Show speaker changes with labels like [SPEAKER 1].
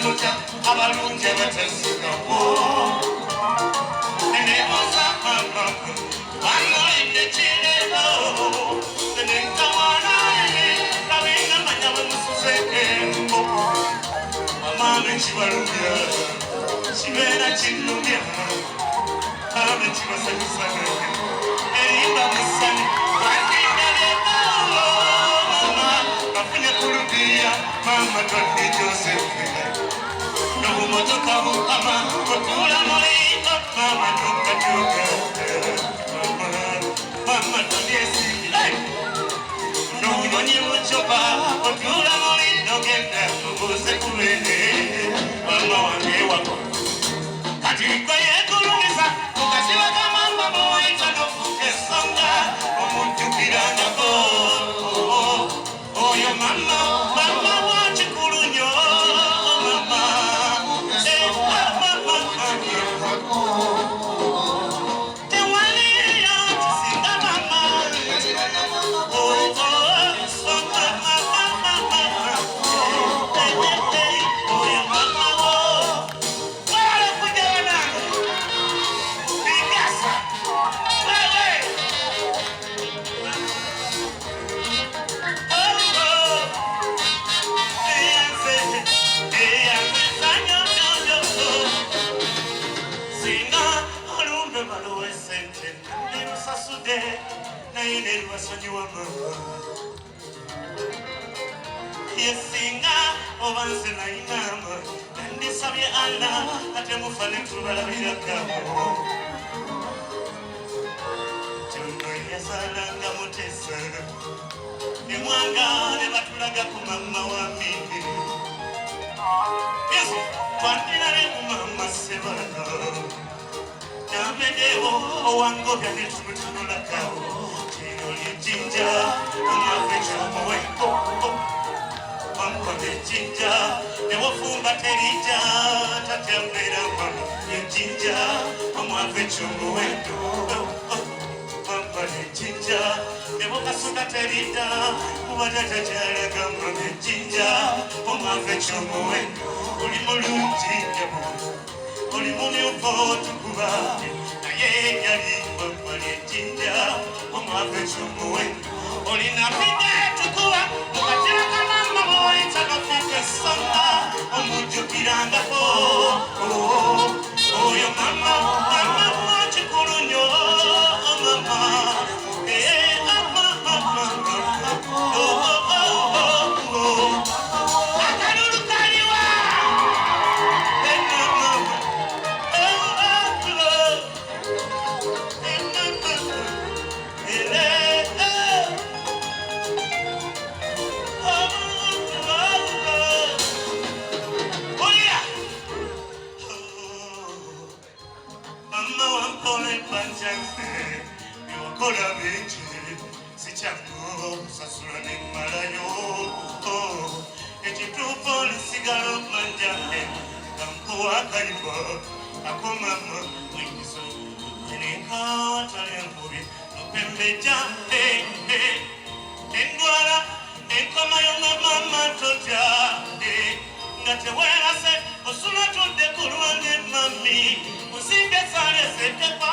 [SPEAKER 1] mucha abalungi abatasigawo nenebuuza mama wanoyidde kirero nenenkawaanaye kabinga manya bwe musuzeeko engo mama kibalumya kibeera kinnumya ame kibasanyusa erimba musani wandingaleko mama bafunye kulubiya mama twadde josefe nobumotoka bukama otuula muliiko mama tokajoga mama twadyesire nobunyonyi bucopa otuula muli nogenda mubuuze kubene mama wange wako kati gwe yeekulumiza mukasiba kamamba muwaita nofuuka essonga omujjukirangako oyo mama mama wakikulu nnyo mama tewaliyo kisinga mama oyo mama wo wale kujana bigasa wewe singa olumbe balowe sente nemusasude naye nerubasonyiwa mama yesinga oba nze nayinama nandisabye alla ate mufa netubalabiragamo kyono yazalanga mutesa nemwanga ne batulaga ku mama wami yesu twandinale ku mama sebana namedewo owangobya netumutunulakawo kino lyejjinja omwave kyomuweko wankode jinja newofumba terija tatyambera mama yejinja omwave kyomuwendo wankode jinja newokasuka terija mubatatakyalaga mama ejinja omwave kyomuwendo oli mulungi nyamu oli mumyufu otukuba naye yali mama lyejinja omwave kyomuwendo olina fide tukuba mukatira kamamba muwaita nofuuka essonga omujjukirangako oyo mama mama wakikulu nnyo mama akalulu kaliwa mama wankole panjange niwakola bingi sikyangu okusasula nemmalayo ekituufu olisigala omanjange kankuwa akaliba akomama mwenyiso enenkawatala enkubi nopembeja endwala enkomayo nga mama totya nga tewerase osula tudde ku lwange mami musinge sale setekwa